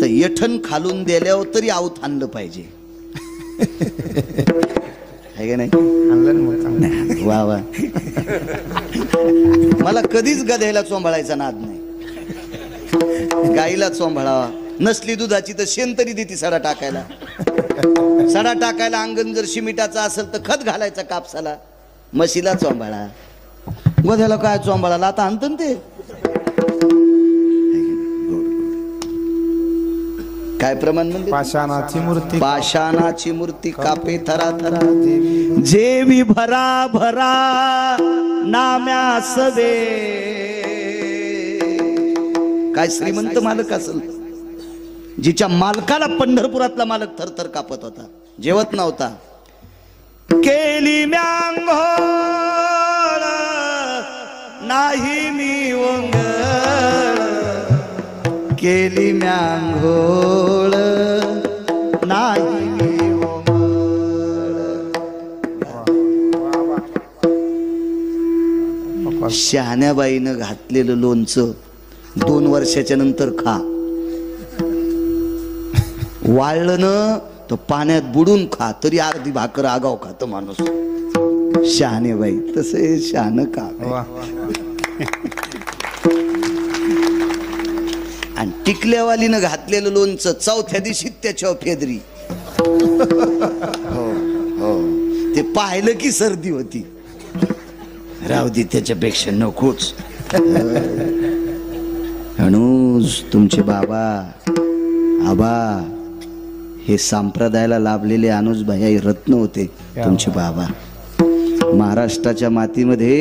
तर येठण खालून दिल्यावर तरी आवत आणलं पाहिजे. आहे का नाही? वा वा. मला कधीच गध्याला चोंभाळायचा नाद नाही. गाईला चोंभाळावा, नसली दुधाची तर शेण तरी देते सडा टाकायला. सडा टाकायला अंगण जर शिमिटाचा असेल तर खत घालायचा कापसाला. म्हशीला चोंभाळा, गध्याला काय चोंभाळाला आता आणतं ते. काय प्रमाण म्हणजे? पाषाणाची मूर्ती, पाषाणाची मूर्ती कापे थरा थरा. जेवी भरा भरा नाम्या सवे. काय श्रीमंत मालक असेल, जिच्या मालकाला पंढरपुरातला मालक थरथर कापत होता, जेवत नव्हता. केली म्यांघोळ नाही मी ओंगळ, केली म्यांघोळ नाही मी ओंगळ. शहाण्याबाईनं घातलेलं लोणचं 2 वर्षाच्या नंतर खा. वाळलं न तो पाण्यात बुडून खा तरी अर्धी भाकर आगाव खातो माणूस. शहाणेबाई तसे शहाणं का. आणि टिकल्यावालीनं घातलेलं लोणचं 4थ्या दिवशी त्याच्यावर फेदरी. हो हो, ते पाहिलं की सर्दी होती. राहू दे त्याच्यापेक्षा नकोच. अनुज तुमचे बाबा आबा हे संप्रदायाला लाभलेले अनुज भाई रत्न होते. तुमचे बाबा महाराष्ट्राच्या मातीमध्ये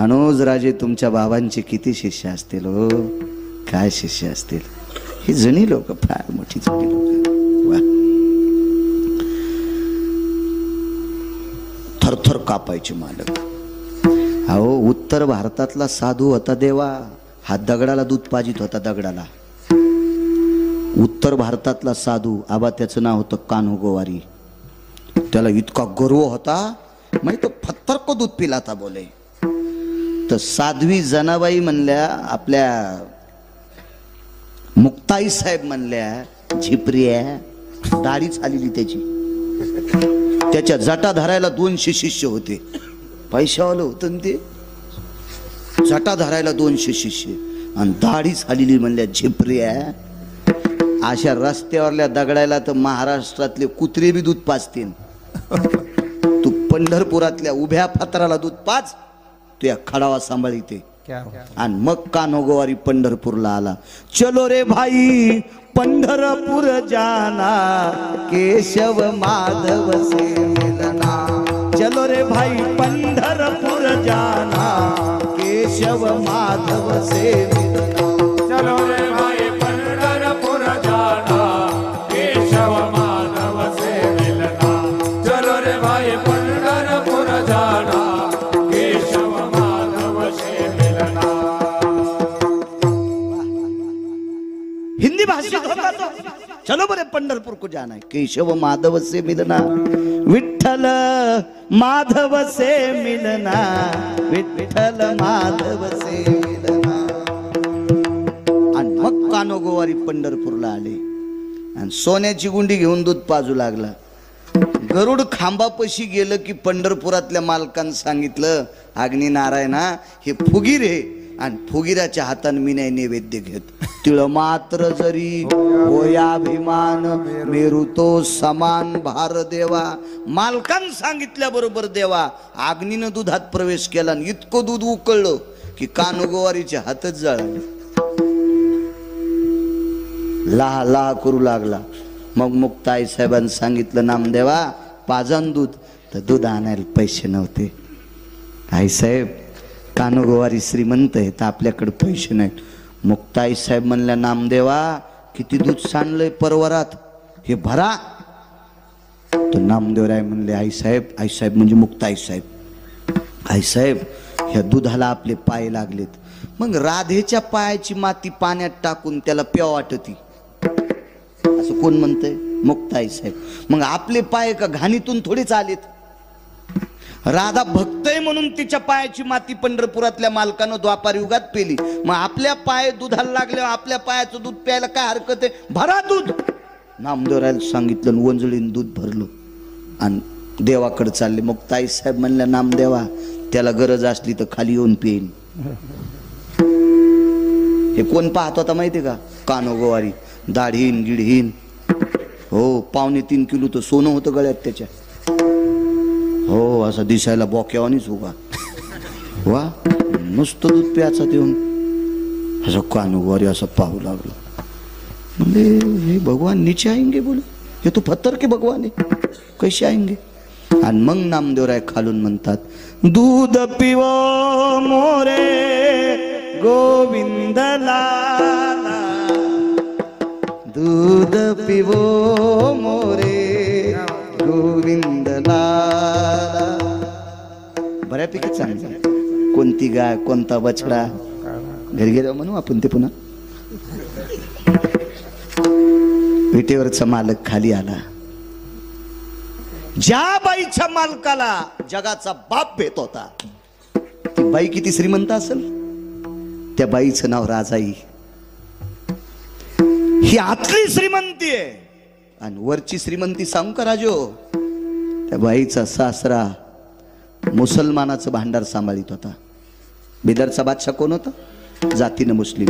अनुज राजे तुमच्या बाबांचे किती शिष्य असतील हो, काय शिष्य असतील. ही जणी लोक, फार मोठी जणी लोक. वा. थरथर कापायचे मालक. अहो उत्तर भारतातला साधू होता देवा, हा दगडाला दूध पाजित होता. दगडाला उत्तर भारतातला साधू आबा, त्याचं नाव होतं कान्होगोवारी. त्याला इतका गर्व होता, म्हणजे तो पत्थर को दूध पिलाता बोले. तर साध्वी जनाबाई म्हणल्या, आपल्या मुक्ताई साहेब म्हणल्या, झिपऱ्या दाढीच आलेली त्याची. त्याच्या जटा धरायला 200 शिष्य होते. पैशावालं होतं ते. जटा धरायला 200 शिष्य आणि दाढीच आलेली म्हणल्या झिपऱ्या. अशा रस्त्यावरल्या दगडायला तर महाराष्ट्रातले कुत्रे बी दूध पाजतील. तू पंढरपुरातल्या उभ्या फातराला दूध पाज, तू या खडावा सांभाळीते. आणि मग कान्होगोवारी पंढरपूरला आला. चलो रे भाई पंढरपूर जाना, केशव माधव से मिलना. चलो रे भाई पंढरपूर जाना, केशव माधव से मिलना. चलो रे भाई पंढरपूर जाना, केशव माधव से मिलना. चलो रे भाई पंढरपूर जाना, केशव माधव से मिलना. हिंदी भाषित होता तो. चलो बरे पंढरपूर को जाना है, केशव माधव से मिलना. विठ्ठल माधव से मिलना, विठ्ठल माधव से मिलना. आणि मग कान्होगोवारी पंढरपूरला आले आणि सोन्याची गुंडी घेऊन दूध पाजू लागला. गरुड खांबापाशी गेलं की पंढरपुरातल्या मालकानं सांगितलं, अग्नी नारायणा हे फुगीर आहे आणि फुगीराच्या हाताने मी नाही नैवेद्य घेत. तिळ मात्र जरी होयाभिमान, मेरू तो समान भार देवा. मालकानं सांगितल्याबरोबर देवा अग्नीनं दुधात प्रवेश केला आणि इतकं दूध उकळलं की कान्होगोवारीचे हातच जळाले. लहा लहा करू लागला. मग मुक्ताई साहेबांनी सांगितलं, नामदेवा पाजन दूध. तर दूध आणायला पैसे नव्हते. आई साहेब कान्होगोवारी श्रीमंत आहे तर आपल्याकडे पैसे नाहीत. मुक्ताई साहेब म्हणल्या, नामदेवा किती दूध सांडलंय परवरात, हे भरा. तर नामदेवराय म्हणले, आई साहेब म्हणजे मुक्ताई साहेब, आई साहेब ह्या दुधाला आपले पाय लागलेत. मग राधेच्या पायाची माती पाण्यात टाकून त्याला प्याव वाटती असं कोण म्हणतंय? मुक्ताई साहेब. मग आपले पाय का घाणीतून थोडेच आलेत. राधा भक्त आहे म्हणून तिच्या पायाची माती पंढरपुरातल्या मालकानं द्वापार युगात पेली. मग आपल्या पाय दुधाला लागल्यावर आपल्या पायाचं दूध प्यायला काय हरकत आहे? भरा दूध. नामदेवरायला सांगितलं, वंजळीन दूध भरलो आणि देवाकडे चालले. मग ताईसाहेब म्हणल्या, नामदेवा त्याला गरज असली तर खाली येऊन पेन. हे कोण पाहत होता माहिती का? कानोगोवारी, दाढीन गिडहीन. हो, 2.25 किलो तर सोनं होतं गळ्यात त्याच्या. हो, असं दिसायला बोक्यावानीच उगा. वा, नुसतं दूध प्याचा देऊन असं कानोगोवारी असं पाहू लागलो. म्हणजे हे भगवान नीचे आएंगे बोले, हे तो पत्थर के भगवान है, कैसे आएंगे? आणि मग नामदेवराय खालून म्हणतात, दूध पिवो मोरे गोविंद लाला, दूध पिवो मोरे गोविंद लाला. बऱ्यापैकी चांगलं. कोणती गाय, कोणता बछडा, घरी गेल्यावर म्हणू आपण ते पुन्हा. विटेवरचा मालक खाली आला. ज्या बाईच्या मालकाला जगाचा बाप भेट होता, ती बाई किती श्रीमंत असेल? त्या बाईचं नाव राजाई. ही आतली श्रीमंती आहे. आणि वरची श्रीमंती सांगू का राजो? त्या बाईचा सासरा मुसलमानाचं भांडार सांभाळीत होता. बिदरचा बादशाह कोण होता? जातीनं मुस्लिम.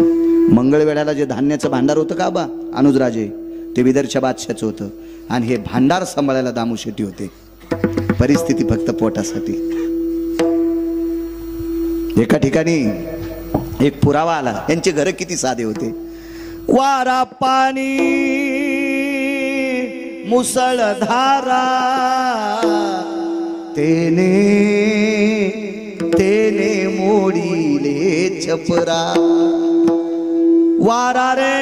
मंगळवेळ्याला जे धान्याचं भांडार होतं का बा अनुजराजे, ते बिदरच्या बादशाचं होतं. आणि हे भांडार सांभाळायला दामू शेट्टी होते. परिस्थिती फक्त पोटासाठी. एका ठिकाणी एक पुरावा आला. यांचे घर किती साधे होते. वारा पाणी मुसळधारा, तेने तेने मोडीले छपरा. वारा रे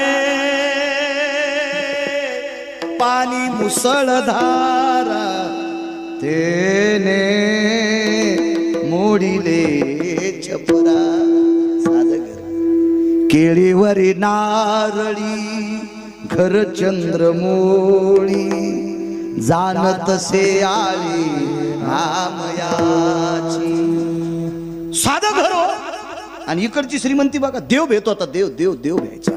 पाणी मुसळधारा, तेने मोडीले छपरा. केळीवरी नारळी घर चंद्रमोळी, जाणत से आळी नामयाची. साधं घर हो. आणि इकडची श्रीमंती बघा. देव भेट होता. देव देव देव भ्यायचा.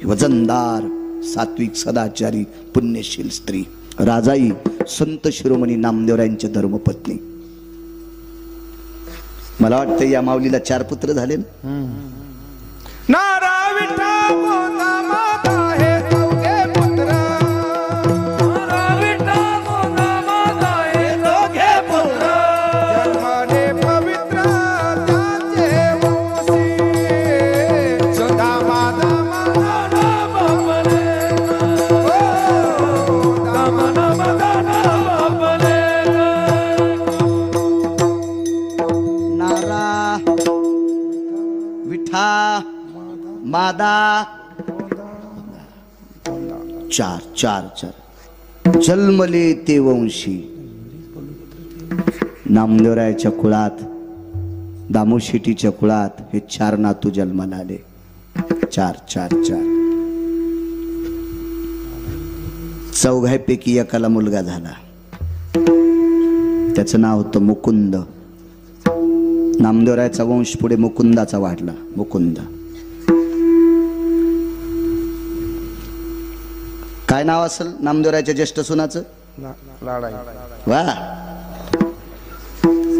वजनदार, सात्विक, सदाचारी, पुण्यशील स्त्री राजाई, संत शिरोमणी नामदेवरायांच्या धर्मपत्नी. मला वाटतं या माऊलीला 4 पुत्र झाले ना. नारा विठा गोदा माता हे दोघे पुत्र, नारा विठा गोदा माता हे दोघे पुत्र, जन्माने पवित्र त्याचे वंशी, दामा दामा बापले, दामा दामा बापले. नारा विठा मादा 4 जन्मले ते वंशी. नामदेवरायाच्या कुळात, दामोशेटीच्या कुळात हे 4 नातू जन्माला आले. 4. चौघांपैकी एकाला मुलगा झाला. त्याचं नाव होतं मुकुंद. नामदेवरायाचा वंश पुढे मुकुंदाचा वाढला. मुकुंद. काय नाव असेल नामदेवरायाच्या ज्येष्ठ सुनाचं? लाडाई. वा,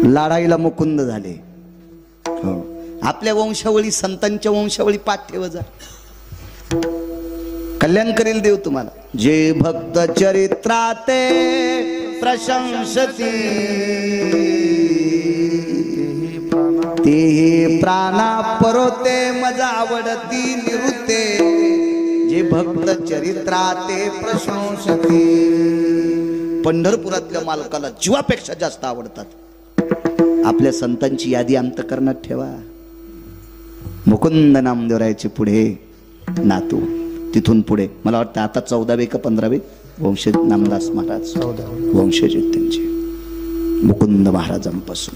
लाडाईला मुकुंद झाले. हो, आपल्या वंशावळी, संतांच्या वंशावळी पाठ ठेव जा. कल्याण करेल देव तुम्हाला. जे भक्त चरित्राते प्रशंसती, तेही प्राणा परोते मजा आवडती निवृत्ते. जे भक्त चरित्राते प्रशंसती. पंढरपुरातल्या मालकाला जीवापेक्षा जास्त आवडतात. आपल्या संतांची यादी अंतःकरणात ठेवा. मुकुंद नामदेवरायाचे पुढे नातू, तिथून पुढे मला वाटतं आता 14वे का 15वे वंशज नामदास महाराज वंशज आहेत त्यांचे. मुकुंद महाराजांपासून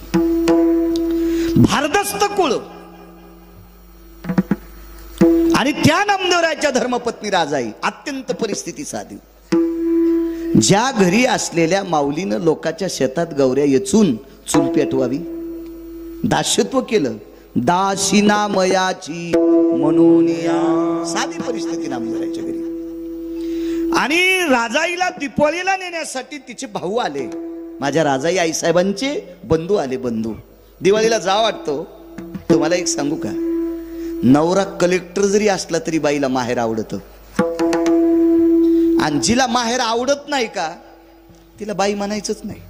भारदस्त कुळ. आणि त्या नामदेवरायाच्या धर्मपत्नी राजाई अत्यंत परिस्थिती साधी. ज्या घरी असलेल्या माऊलीनं लोकांच्या शेतात गौऱ्या येचून चूल पेटवावी, दास्यत्व केलं, दासी नामयाची म्हणून या. साधी परिस्थिती नामदाराच्या घरी. आणि राजाईला दीपावलीला नेण्यासाठी तिचे भाऊ आले, माझ्या राजाई आईसाहेबांचे बंधू आले. बंधू दिवाळीला जा वाटतो. तुम्हाला एक सांगू का, नवरा कलेक्टर जरी असला तरी बाईला माहेर आवडतं. आणि जिला माहेर आवडत नाही का तिला बाई म्हणायचंच नाही.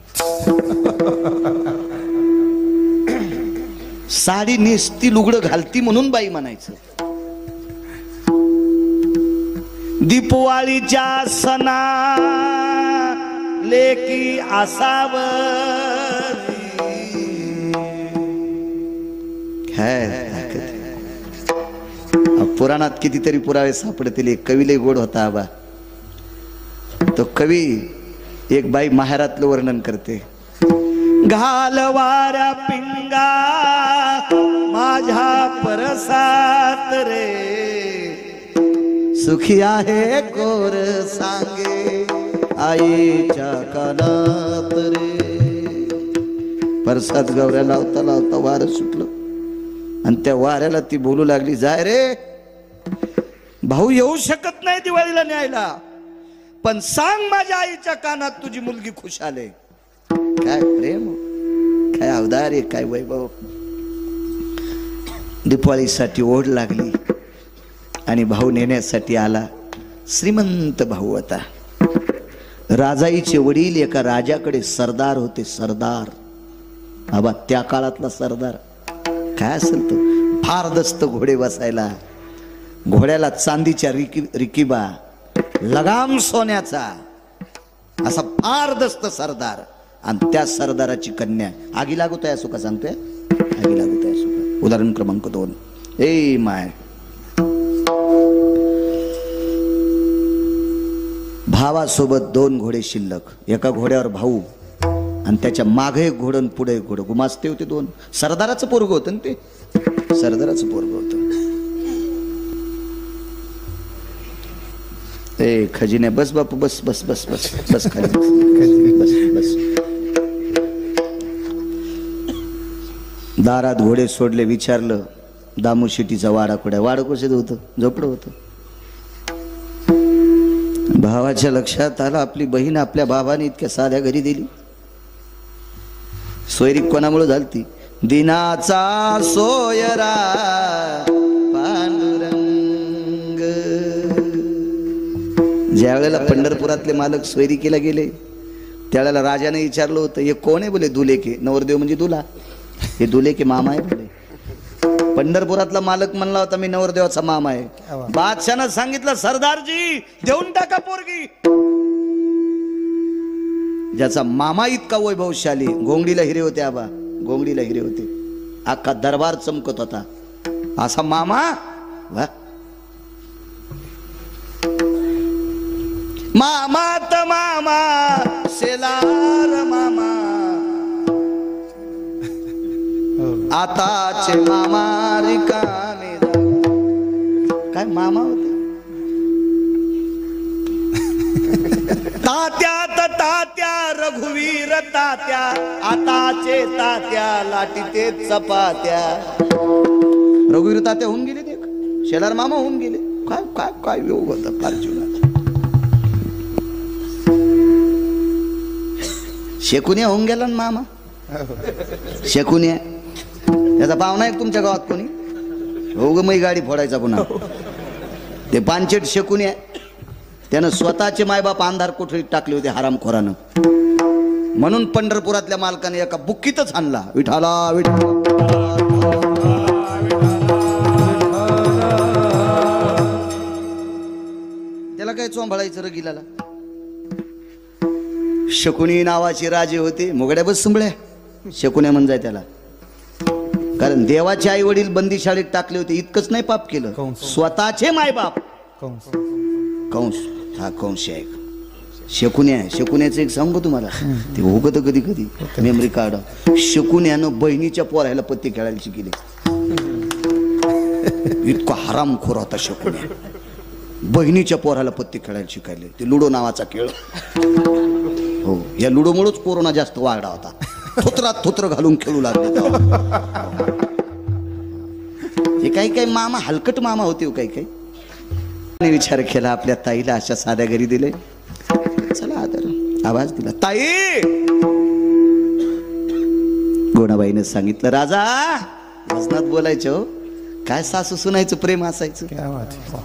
साडी नेसती, लुगडं घालती म्हणून बाई म्हणायचं. दीपवाळीच्या सणा लेकी असावं. पुराणात कितीतरी पुरावे सापडतील. एक कवी लय गोड होता आबा. तो कवी एक बाई माहेरातलं वर्णन करते. घालवाऱ्या पिंगा माझ्या परसात रे, सुखी आहे कोर सांगे आईच्या कानात रे. परसात गवऱ्या लावता लावता वारं सुटलं आणि त्या वाऱ्याला ती बोलू लागली, जाय रे भाऊ, येऊ शकत नाही दिवाळीला न्यायला, पण सांग माझ्या आईच्या कानात तुझी मुलगी खुश आले. काय प्रेम, काय अवदार्य, काय वैभव. दिवाळीसाठी ओढ लागली आणि भाऊ नेण्यासाठी आला. श्रीमंत भाऊ होता. राजाईचे वडील एका राजाकडे सरदार होते. सरदार आबा, त्या काळातला सरदार काय असेल तो, फार दस्त घोडे बसायला, घोड्याला चांदीच्या रिकिबा, लगाम सोन्याचा, असा फार दस्त सरदार. आणि त्या सरदाराची कन्या आगी लागत आहे सुका सांगतोय, आगी लागत आहे सुका. उदाहरण क्रमांक 2. ए माय, भावासोबत 2 घोडे शिल्लक. एका घोड्यावर भाऊ आणि त्याच्या मागे एक घोडं पुढे एक घोडं. गुमास्ते होते 2. सरदाराचं पोरग होतं ना ते, सरदाराचं पोरग होतं. ए खजिने, बस बापू, बस बस बस बस बस खाली बस बस. दारात घोडे सोडले. विचारलं, दामू शेटीचा वाडा कुठे? वाडा कशात होतं? झोपडं होतं. भावाच्या लक्षात आलं, आपली बहीण आपल्या भावाने इतक्या साध्या घरी दिली. सोयरी कोणामुळे झालती? दिनाचा सोयरा पांडुरंग. ज्या वेळेला पंढरपुरातले मालक सोयरिकीला गेले त्यावेळेला राजाने विचारलं होतं, हे कोण आहे? बोले दुलेके. नवरदेव म्हणजे दुला. हे दुलेके मामा आहे बोले. पंढरपुरातला मालक म्हणला होता, मी नवरदेवाचा मामा आहे. बादशाहनं सांगितलं, सरदारजी देऊन टाका पोरगी. ज्याचा मामा इतका वैभवशाली, घोंगडीला हिरे होते आबा, घोंगडीला हिरे होते, अख्खा दरबार चमकत होता, असा मामा. वा, मामात मामा शेलार मामा, आताचे मामा रिकामे. काय मामा होते. तात्यात तात्या रघुवीर तात्या, आताचे तात्या लाटीते चपात्या. रघुवीर तात्या होऊन गेले, देख शेलार मामा होऊन गेले. काय काय काय योग होता फार जीवनात. शेकुन्या होऊन गेला ना मामा. शेकुन्या त्याचा पाहुणा आहे तुमच्या गावात कोणी? हो ग, मी गाडी फोडायचा पुन्हा. ते पानचेट शेकुन्या, त्यानं स्वतःचे मायबाप अंधार कोठडीत टाकले होते हरामखोरानं. म्हणून पंढरपुरातल्या मालकाने एका बुक्कीतच आणला, विठाला विठाला. त्याला काय चोंभाळायचं रगिलाला. शकुनी नावाचे राजे होते. मुगड्या बस सुंबळ्या शकुन्या म्हणजाय त्याला. कारण देवाचे आई वडील बंदी शाळेत टाकले होते. इतकंच नाही पाप केलं, स्वतःचे मायबाप. कंस, हा कंस आहे. शकुन्या, शकुन्याचं एक सांगू तुम्हाला, ते होत कधी कधी मेमरी कार्ड. शकुन्यानं बहिणीच्या पोरायला पत्ते खेळायला शिकले. इतका हरामखोर होता शकुन्या. बहिणीच्या पोराला पत्ते खेळायला शिकायले. ते लुडो नावाचा खेळ. हो, या लुडोमुळेच कोरोना जास्त वाढला होता. थोत्रात थोत्र घालून खेळू लागले तेव्हा. हे काही मामा हलकट मामा होते काही काही. विचार केला आपल्या ताईला अशा साध्या घरी दिले, चला आदर आवाज दिला, ताई. गोणाबाईनं सांगितलं, राजा वजनात बोलायचं हो, काय सासू सुनायचं प्रेम असायचं. क्या बात है.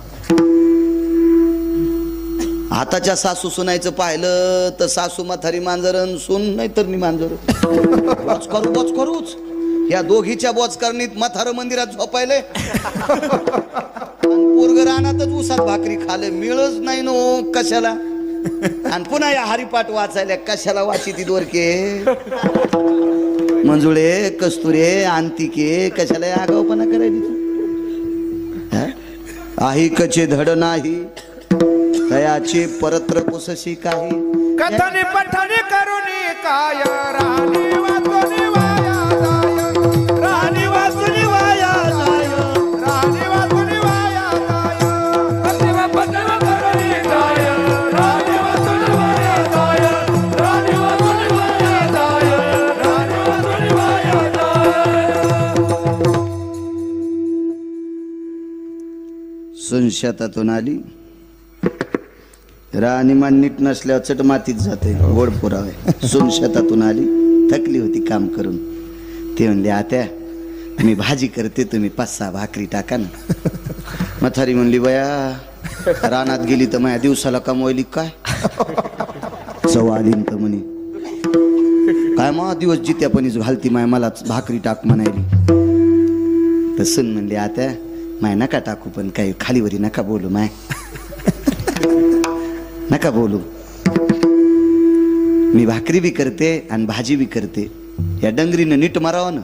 आताच्या सासू सुनायचं पाहिलं तर सासू म्हातारी मांजरण, सून नाही तर मांजर. बोच करूच या दोघीच्या बोचकरणीत म्हातारं मंदिरात झोपायले, पोरग रानातच उसात भाकरी खाले, मिळच नाही नो कशाला. आणि पुन्हा या हरिपाठ वाचायला कशाला वाची ती दोरके, मंजुळे, कस्तुरे, अंतिके, कशाला आगाऊपणा करायची. आहिकचे धड नाही तयाची परत्र पुसशी काही. कथनी पठनी करुणी काय राणी वाचुनी वाया जाय, राणी वाचुनी वाया जाय, राणी वाचुनी वाया जाय. कथनी पठनी करुणी काय राणी वाचुनी वाया जाय, राणी वाचुनी वाया जाय, राणी वाचुनी वाया जाय. सून शेतातून आली, राणीमान नीट नसल्यावर चट मातीत जाते, गोड पुरावे. सून शेतातून आली, थकली होती काम करून. ते म्हणले, आत्या मी भाजी करते, तुम्ही 5-6 भाकरी टाका ना. म्हातारी म्हणली, बया रानात गेली तर माझ्या दिवसाला कमवायली काय, चव आली तर म्हणे काय मग दिवस जित्यापणीच घालती माय, मला भाकरी टाक म्हणायली. तर सून म्हणली, आत्या माय नका टाकू, पण काही खालीवरी नका बोलू, माय नका बोलू. मी भाकरी बी करते आणि भाजी बी करते, या डंगरीनं नीट मारावं ना.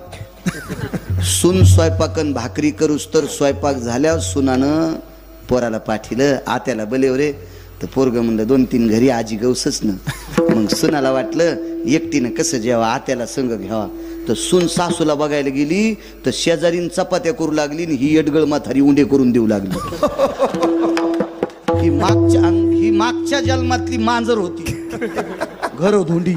सून स्वयंपाकन भाकरी करूस तर स्वयंपाक झाल्यावर सुनानं पोराला पाठीलं, आत्याला बलेवरे. तर पोरग म्हणलं 2-3 घरी आजी गवसच ना. मग सुनाला वाटलं एकटीनं कसं जेव्हा आत्याला संग घ्यावा. तर सून सासूला बघायला गेली तर शेजारीन चपात्या करू लागली, ही एडगळ म्हातारी उंडे करून देऊ लागली. ही मागच्या जन्मातली मांजर होती, घर धोंडी.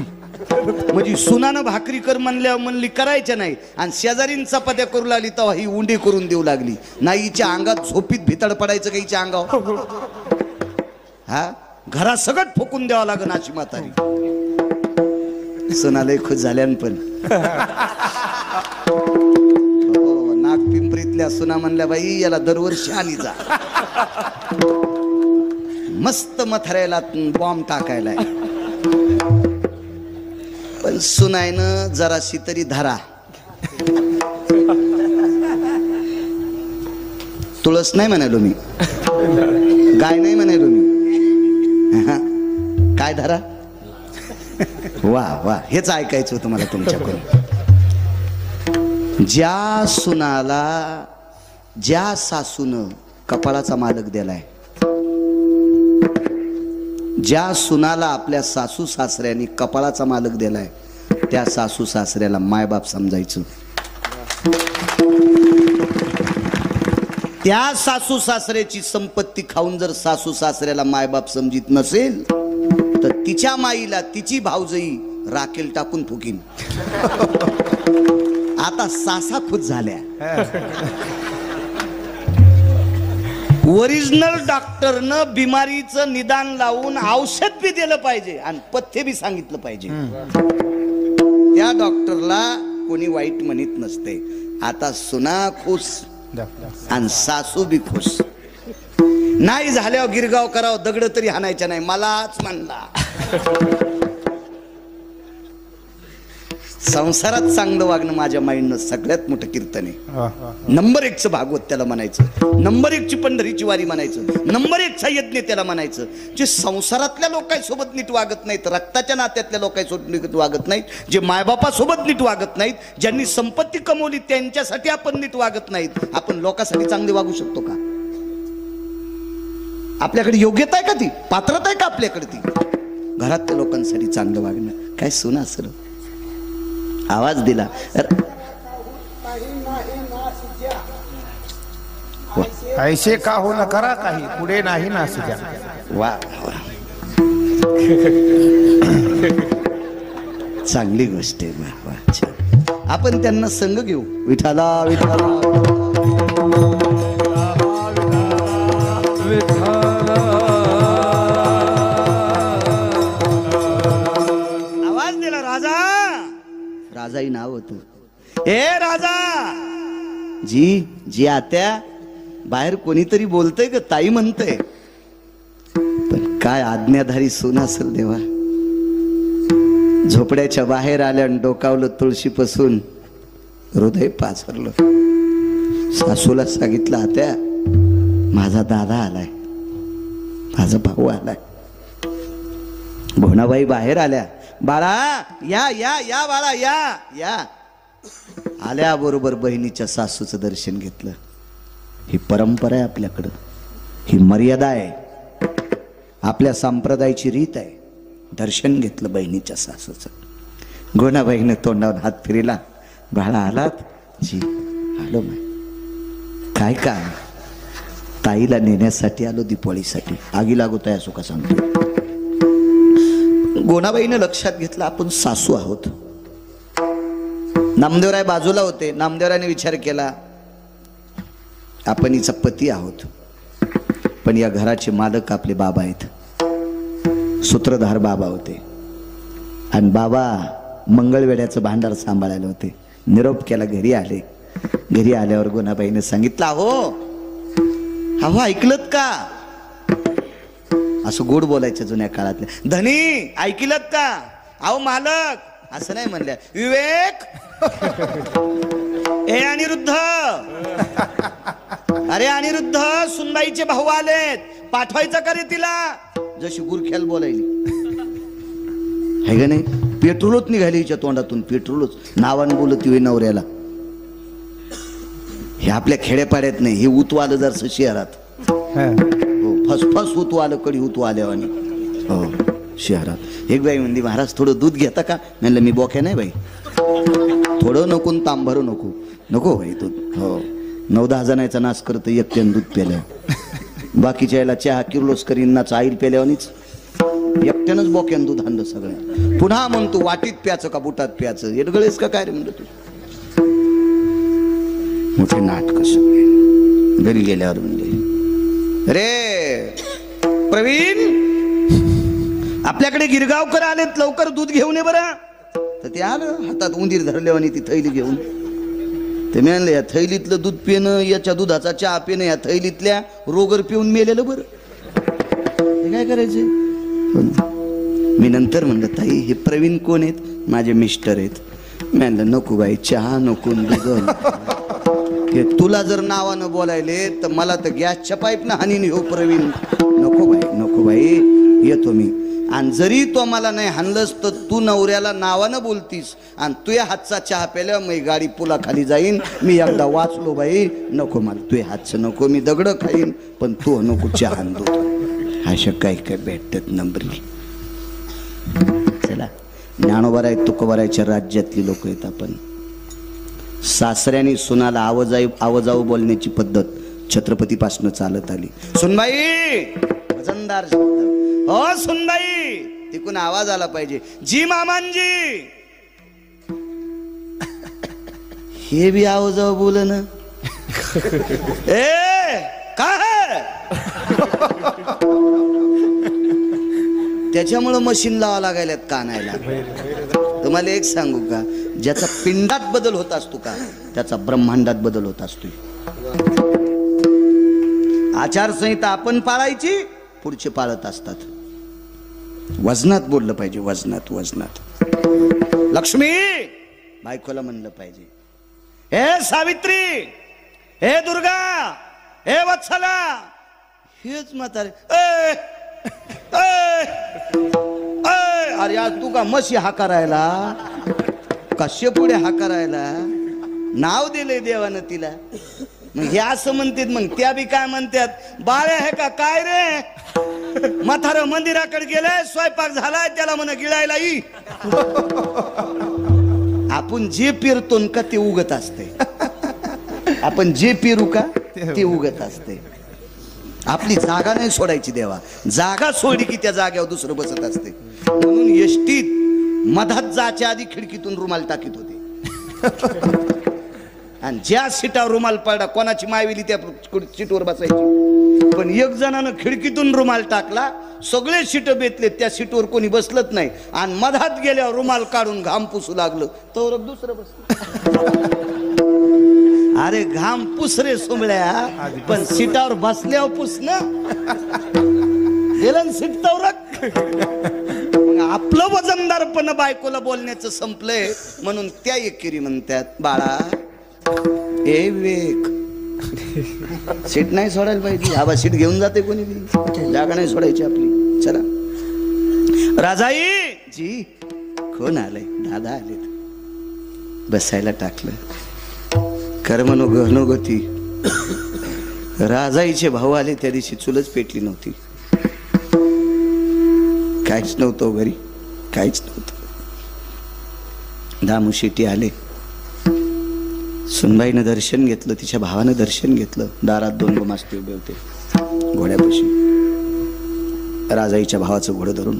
म्हणजे सुनानं भाकरी कर म्हणल्यावर म्हणली करायच्या नाही, आणि शेजारीन चपात्या करू लागली तेव्हा ही उंडी करून देऊ लागली. नाही हिच्या अंगात झोपीत भितड पडायचं का हिच्या अंगावर. हा घरात सगळं ठोकून द्यावं लागन अशी म्हातारी. सुनालय खुश झाल्यान पण नागपिंपरीतल्या सुना म्हणल्या, बाई याला दरवर्षी आली जा, मस्त मथऱ्याला बॉम्ब टाकायलाय. पण सुनायनं जराशी तरी धरा. तुळस नाही म्हणालो मी, गाय नाही म्हणालो मी, काय धरा. वा वा, हेच ऐकायचं होतं मला तुमच्याकडून. ज्या सुनाला ज्या सासूनं कपाळाचा मालक दिलाय, ज्या सुनाला आपल्या सासू सासऱ्याने कपाळाचा मालक दिलाय, त्या सासू सासऱ्याला मायबाप समजायचं. त्या सासू सासऱ्याची संपत्ती खाऊन जर सासू सासऱ्याला मायबाप समजित नसेल तर तिच्या माईला तिची भावजई राखेल टाकून फुकीन. आता सासा खुश झाल्या. ओरिजिनल डॉक्टरनं बिमारीचं निदान लावून औषध बी दिलं पाहिजे आणि पथ्य बी सांगितलं पाहिजे. त्या डॉक्टरला कोणी वाईट म्हणत नसते. आता सुना खुश आणि सासू बी खुश. नाही झाल्यावर गिरगाव करावं, दगड तरी हाणायच्या नाही, मलाच म्हणला. संसारात चांगलं वागणं माझ्या माईंडनं सगळ्यात मोठं कीर्तन आहे. नंबर 1चं भागवत त्याला म्हणायचं, नंबर 1ची पंढरीची वारी म्हणायचं, नंबर 1चा यज्ञ त्याला म्हणायचं. जे संसारातल्या लोकांसोबत नीट वागत नाहीत, रक्ताच्या नात्यातल्या लोकांसोबत नीट वागत नाहीत, जे मायबापासोबत नीट वागत नाहीत, ज्यांनी संपत्ती कमवली त्यांच्यासाठी आपण नीट वागत नाहीत, आपण लोकांसाठी चांगले वागू शकतो का? आपल्याकडे योग्यता आहे का ती? पात्रता आहे का आपल्याकडे ती? घरातल्या लोकांसाठी चांगलं वागणं काय सुना सर आवाज दिला. ऐसे का हो न करा काही, पुढे नाही ना द्या. वा चांगली गोष्ट आहे. वा वा छान. आपण त्यांना संग घेऊ. विठाला विठाला आवाज दिला. राजा राजाही नाव होत. ए राजा जी जी आत्या बाहेर कोणीतरी बोलतय ग ताई म्हणतय. पण काय आज्ञाधारी सून असेल देवा. झोपड्याच्या बाहेर आल्या आणि डोकावलं तुळशीपासून हृदय पाझरलं. सासूला सांगितलं आत्या माझा दादा आलाय, माझा भाऊ आलाय. भोनाबाई बाहेर आल्या. बाळा या या या बाळा या या. आल्या बरोबर बहिणीच्या सासूचं दर्शन घेतलं. ही परंपरा आहे आपल्याकडं, ही मर्यादा आहे, आपल्या संप्रदायाची रीत आहे. दर्शन घेतलं बहिणीच्या सासूचं. गोनाबाईने तोंडावर हात फिरला. बाळा आलात? जी आलो. काय काय ताईला नेण्यासाठी आलो, दीपावळीसाठी. आगी लागत आहे असो का सांगतो. गोनाबाईने लक्षात घेतलं आपण सासू आहोत. नामदेवराय बाजूला होते. नामदेवरायने विचार केला आपण हिचा पती आहोत, पण या घराचे मालक आपले बाबा आहेत. सूत्रधार बाबा होते आणि बाबा मंगळवेड्याचं भांडार सांभाळायला होते. निरोप केला. घरी आले. घरी आल्यावर गोनाबाईने सांगितलं अहो अहो ऐकलत का. असं गोड बोलायचं जुन्या काळातल्या. धनी ऐकलत का. अहो मालक असं नाही म्हणल्या. विवेक ए अनिरुद्ध अरे अनिरुद्ध सुनबाईचे भाऊ आलेत, पाठवायचं का रे तिला. जशी गुरख्याल बोलायली है का नाही. पेट्रोलच निघाली हिच्या तोंडातून. पेट्रोलच नावानं बोलत ती नवऱ्याला. हे आपल्या खेड्यापाड्यात नाही, हे उतू आलं जर शहरात. हो फसफस उतू आलं, कडी उतू आल्यावानी. हो शहरात. एक बाई म्हणली महाराज थोडं दूध घेता का. म्हणलं मी बोक्या नाही बाई, थोडं नको तांबरू नको. नको बाई दूध. हो 9-10 जणांचा नाश करतं एकट्यानं दूध प्याल्या. बाकीच्या याला चहा किर्लोस करीनाच आईल पेल्यावानीच. एकट्यानंच बोक्यानं दूध आणलं सगळं. पुन्हा म्हणतो वाटीत प्याचं का बुटात प्याचं. येडगळेस का काय रे म्हणलं तू. मोठे नाटक सगळे. घरी गेल्यावर म्हणले रे प्रवीण आपल्याकडे गिरगावकर आलेत, लवकर दूध घेऊन ये बरं. तर ते आलं हातात उंदीर धरल्यावानी ती थैली घेऊन. ते म्हणले या थैलीतलं दूध पिणं, याच्या दुधाचा चहा पिणं, या थैलीतल्या रोगर पिऊन मेलेलं बरं. हे काय करायचे. मी नंतर म्हणलं ताई हे प्रवीण कोण आहेत. माझे मिस्टर आहेत. मी म्हणलं नको बाई चहा नको दूध. हे तुला जर नावानं बोलायले तर मला तर गॅसच्या पाईपनं हानीन हो प्रवीण. नको बाई नको बाई येतो मी. आणि जरी तो मला नाही हाणलंस तर तू नवऱ्याला नावानं बोलतीस आणि तुझ्या हातचा चहा प्यायला मी गाडी पुलाखाली जाईन. मी एकदा वाचलो बाई नको मला तुझ्या हातचं नको. मी दगड खाईन पण तू नको चहा दूध. अशा काही काय भेटत नंबरी. चला ज्ञानोबाराय तुकोबारायच्या राज्यातली लोक आहेत आपण. सासऱ्याने सुनाला आवाजाऊ बोलण्याची पद्धत छत्रपतीपासून चालत आली. सुनबाई वजनदार शब्द. हो सुनबाई तिकून आवाज आला पाहिजे. जी मामांजी. हे बी आवाजाऊ बोल ना. ए काय त्याच्यामुळं मशीन लावा लागायल्यात कानायला. तुम्हाला एक सांगू का ज्याचा पिंडात बदल होत असतो का त्याचा ब्रह्मांडात बदल होत असतो. आचारसंहिता आपण पाळायची, पुढचे पाळत असतात. वजनात बोललं पाहिजे. वजनात वजनात. लक्ष्मी बायकोला म्हणलं पाहिजे हे सावित्री, हे दुर्गा, हे वत्सला. हेच म्हातारे अरे आज तू का मशी हा करायला कशे पुढे हा करायला नाव दिले देवानं तिला. मग हे असं म्हणतात. मग त्या बी काय म्हणतात बाळे आहे का काय रे. म्हातारं मंदिराकडे गेलंय, स्वयंपाक झालाय, त्याला म्हण गिळायला ई. आपण जे पेरतो का ते उगत असते. आपण जे पेरू का ते उगत असते. आपली जागा नाही सोडायची देवा. जागा सोडली की त्या जाग्यावर दुसरं बसत असते. म्हणून एसटीत मधात जायच्या आधी खिडकीतून रुमाल टाकीत होते आणि ज्या सीटावर रुमाल पडला कोणाची मायविली त्या सीटवर बसायची. पण एक जणानं खिडकीतून रुमाल टाकला, सगळे सीट बेतले, त्या सीटवर कोणी बसलत नाही आणि मधात गेल्यावर रुमाल काढून घाम पुसू लागलं तर दुसरं बसलं. अरे घाम पुस रे सोमळ्या, पण सीटावर बसल्यावर पुस ना, गेलं सीट तवरक. आपलं वजनदारपण बायकोला बोलण्याचं संपलंय म्हणून त्या एकेरी म्हणतात बाळा ए विवेक सीट नाही सोडायला पाहिजे. आबा सीट घेऊन जाते कोणी बी, जागा नाही सोडायची आपली. चला राजाई जी कोण आलंय? दादा आले. बसायला टाकलं. कर्मनुगती राजाईचे भाऊ आले. त्या दिवशी चुलच पेटली नव्हती, काहीच नव्हतं घरी, काहीच नव्हतं. दामू शेट्टी आले. सुनबाईनं दर्शन घेतलं, तिच्या भावानं दर्शन घेतलं. दारात 2 गुमास्ते उभे होते घोड्यापाशी. राजाईच्या भावाचं घोडं धरून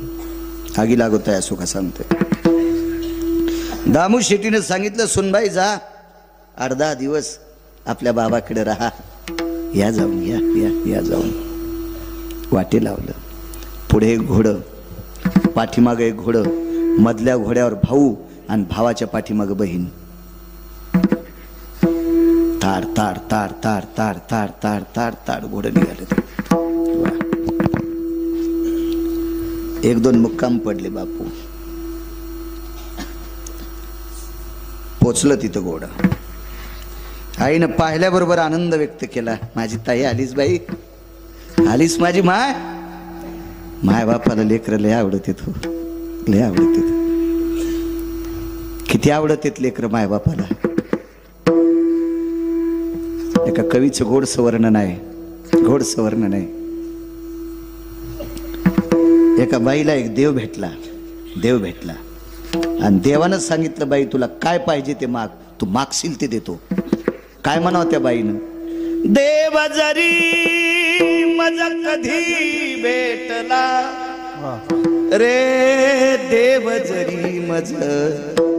आगी लागत आहे असो का सांगतोय. दामू शेट्टीनं सांगितलं सुनबाई जा 8-10 दिवस आपल्या बाबाकडे राहा, या जाऊन या या या जाऊन. वाटे लावलं. पुढे एक घोडं, पाठीमागं एक घोडं, मधल्या घोड्यावर भाऊ आणि भावाच्या पाठीमागं बहीण. ताड ताड ताड ताड ताड ताड ताड ताड ताड घोडं निघाले. 1-2 मुक्काम पडले बापू. पोचलं तिथं घोडं. आईनं पाहिल्याबरोबर आनंद व्यक्त केला. माझी ताई आलीस बाई, आलीस माझी माय. माय बापाला लेकरं लय आवडत येत, हो लय आवडत येत. किती आवडत येत लेकरं माय बापाला. एका कवीचं गोडसं वर्णन आहे, गोडसं वर्णन आहे. एका बाईला एक देव भेटला, देव भेटला आणि देवानं सांगितलं बाई तुला काय पाहिजे ते माग, तू मागशील ते देतो. काय म्हणावं त्या बाईनं? देव जरी मज कधी भेटला रे, देव जरी मज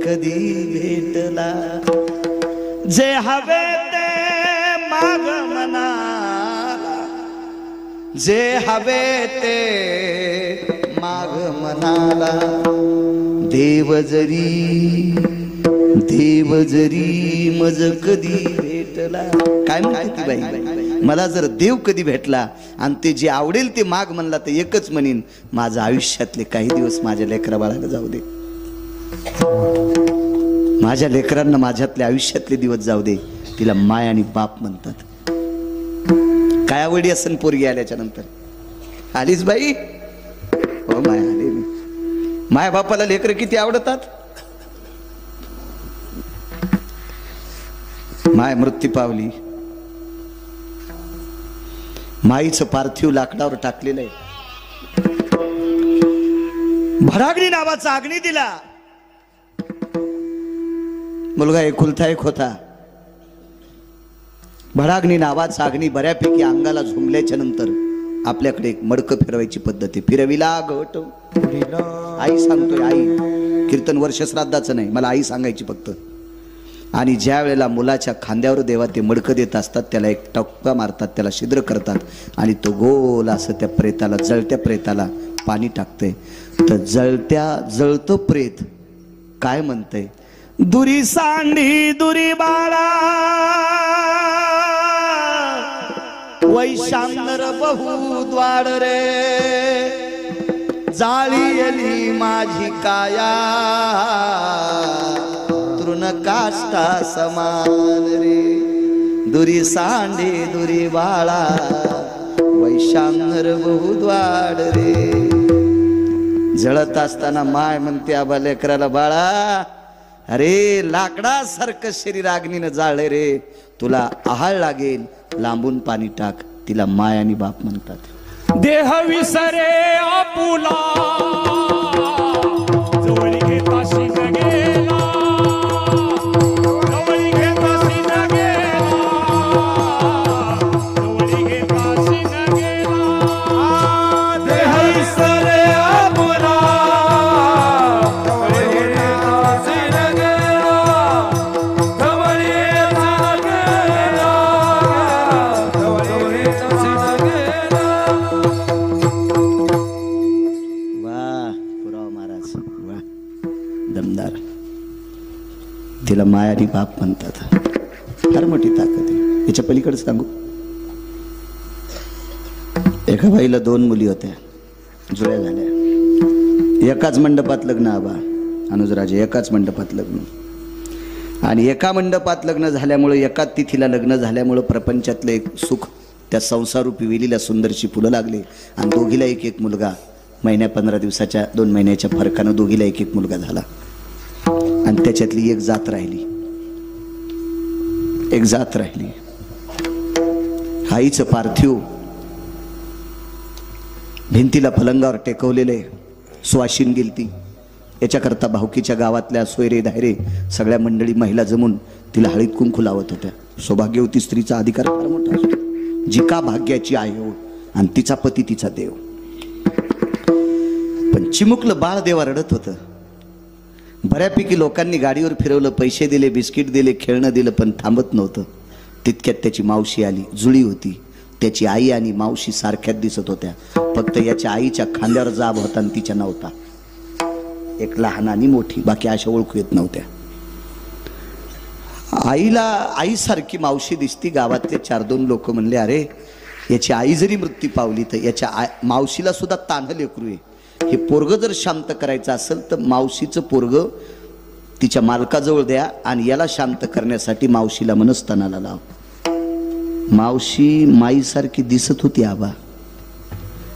कधी भेटला, जे हवे ते माग मनाला, जे हवे ते माग मनाला. देव जरी मज कधी भेटला. काय म्हणते ती बाई? मला जर देव कधी भेटला आणि ते जे आवडेल ते माग म्हणला तर एकच म्हणीन, माझ्या आयुष्यातले काही दिवस माझ्या लेकरा बाळाला जाऊ दे, माझ्या लेकरांना माझ्यातले आयुष्यातले दिवस जाऊ दे. तिला माय आणि बाप म्हणतात. काय आवडी असन पोरगी आल्याच्या नंतर? आलीच बाई? हो माय आली. माय बापाला लेकरं किती आवडतात. माय मृत्यू पावली. माईचं पार्थिव लाकडावर टाकलेलं आहे. भरागणी नावाचा अग्नी दिला. मुलगा एकुलता एक होता. भडाग्नी नावाचा अग्नी बऱ्यापैकी अंगाला झुंबल्याच्या नंतर आपल्याकडे एक मडकं फिरवायची पद्धत आहे. फिरविला घट. आई सांगतोय, आई कीर्तन वर्ष श्राद्धाचं नाही, मला आई सांगायची फक्त. आणि ज्या वेळेला मुलाच्या खांद्यावर देवा ते मडकं देत असतात त्याला एक टपका मारतात, त्याला छिद्र करतात आणि तो गोल असं त्या प्रेताला, जळत्या प्रेताला पाणी टाकते. तर जळतं प्रेत काय म्हणतंय? दुरी सांडी दुरी बाळा वैशांतर बहु द्वाड रे, जाळी आली माझी काया तृण काष्टा समान रे. दुरी सांडी दुरी बाळा वैशांतर बहु द्वाड रे. जळत असताना माय म्हणते आबा लेकराला, बाळा अरे लाकडासारखं शरीर अग्नीनं जाळले रे, तुला आहाळ लागेल, लांबून पाणी टाक. तिला माय आणि बाप म्हणतात. देह विसरे आपुला जवळ घेता शिन गेला, जवळ घेता शिन गेला, जवळ घेता शिन गेला. देह विसरे आपुला जवळ तिला माय आणि बाप म्हणतात. फार मोठी ताकद आहे. याच्या पलीकडे सांगू, एका बाईला 2 मुली होत्या, जुळ्या झाल्या. एकाच मंडपात लग्न. आबा अनुजराजे एकाच मंडपात लग्न. आणि एका मंडपात लग्न झाल्यामुळं, एकाच तिथीला लग्न झाल्यामुळं प्रपंचातलं एक सुख त्या संसारूपी वेलीला सुंदरशी फुलं लागली. आणि दोघीला एक एक मुलगा. महिन्या 15 दिवसाच्या 2 महिन्याच्या फरकानं दोघीला एक एक मुलगा झाला. आणि त्याच्यातली एक जात राहिली. एक जात राहिली. आईचं पार्थिव भिंतीला पलंगावर टेकवलेले. सुवाशीन गेलती. याच्याकरता भाऊकीच्या गावातल्या सोयरे धायरे सगळ्या मंडळी महिला जमून तिला हळीत कुंकू लावत होत्या. सौभाग्यवती स्त्रीचा अधिकार फार मोठा असतो. जिका भाग्याची आहे आणि तिचा पती तिचा देव. पण चिमुकलं बाळ देवा रडत होतं. बऱ्यापैकी लोकांनी गाडीवर फिरवलं, पैसे दिले, बिस्किट दिले, खेळणं दिलं, पण थांबत नव्हतं. तितक्यात त्याची मावशी आली. जुळी होती. त्याची आई आणि मावशी सारख्याच दिसत होत्या. फक्त याच्या आईच्या खांद्यावर जाब होता आणि तिच्या नव्हता. एक लहान आणि मोठी, बाकी अशा ओळखू येत नव्हत्या. आईला आईसारखी मावशी दिसती. गावातले 4-2 लोक म्हणले, अरे याची आई जरी मृत्यू पावली तर याच्या मावशीला सुद्धा तान्ह लेकरू आहे. हे पोरग जर शांत करायचं असेल तर मावशीचं पोरग तिच्या मालकाजवळ द्या आणि याला शांत करण्यासाठी मावशीला मनस्तानाला लाव. मावशी माईसारखी दिसत होती. आबा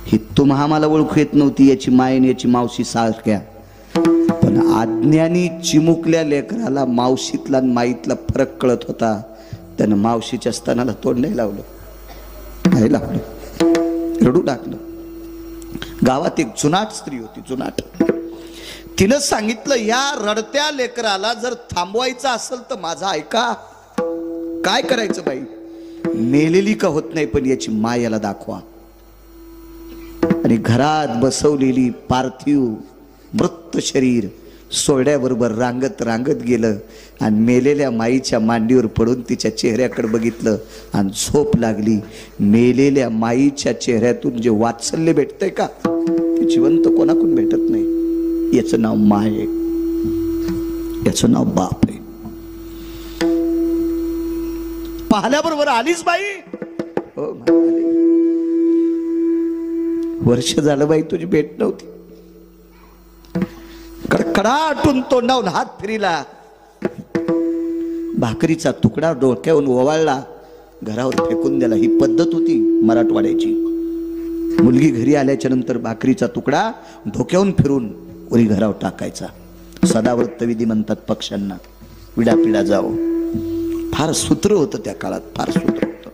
ही तुम्हा मला ओळखू येत नव्हती. याची माय आणि याची मावशी सारख्या. पण आज्ञानी चिमुकल्या लेकराला मावशीतला आणि माईतला फरक कळत होता. त्यानं मावशीच्या स्तनाला तोंड नाही लावलं. नाही लावलं. रडू लागलं. गावात एक जुनाट स्त्री होती. जुनाट. तिनं सांगितलं, या रडत्या लेकराला जर थांबवायचं असेल तर माझा ऐका. काय करायचं बाई? मेलेली का होत नाही, पण याची माय याला दाखवा. आणि घरात बसवलेली पार्थिव मृत शरीर सोहळ्याबरोबर रांगत रांगत गेलं आणि मेलेल्या माईच्या मांडीवर पडून तिच्या चेहऱ्याकडे बघितलं आणि झोप लागली. मेलेल्या माईच्या चेहऱ्यातून जे वात्सल्य भेटतंय का, ते जिवंत कोणाकडून भेटत नाही. याचं नाव माय आहे. याचं नाव बाप आहे. पाहल्याबरोबर आलीच बाई. हो, वर्ष झालं बाई तुझी भेट नव्हती. कडकडाटून तोंडावून हात फिरिला. भाकरीचा तुकडा डोक्यावरून ओवाळला, घरावर फेकून दिला. ही पद्धत होती मराठवाड्याची. मुलगी घरी आल्याच्या नंतर भाकरीचा तुकडा डोक्यावरून फिरून वरी घरावर टाकायचा. सदाव्रत विधी म्हणतात पक्ष्यांना. विडापिडा जाओ. फार सूत्र होतं त्या काळात. फार सूत्र होतं.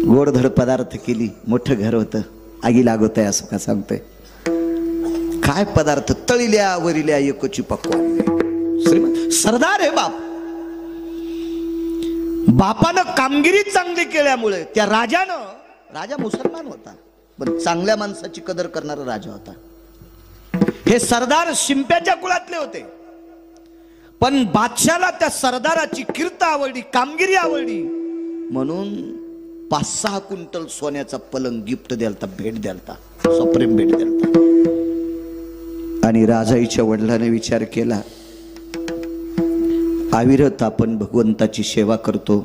गोडधड पदार्थ केली. मोठं घर होतं. आगी लागत आहे असं का सांगतोय. काय पदार्थ? तळील्या वरिल्या एकची पक्वान. श्रीमंत सरदार आहे बाप. बापानं कामगिरी चांगली केल्यामुळे त्या राजानं, राजा मुसलमान होता पण चांगल्या माणसाची कदर करणारा राजा होता. हे सरदार शिंप्याच्या कुळातले होते. पण बादशाला त्या सरदाराची कीर्त आवडली, कामगिरी आवडली म्हणून 5-6 क्विंटल सोन्याचा पलंग गिफ्ट द्यालता, भेट द्यालता, सप्रेम भेट द्यालता. आणि राजाईच्या वडिलांनी विचार केला, अविरत आपण भगवंताची सेवा करतो,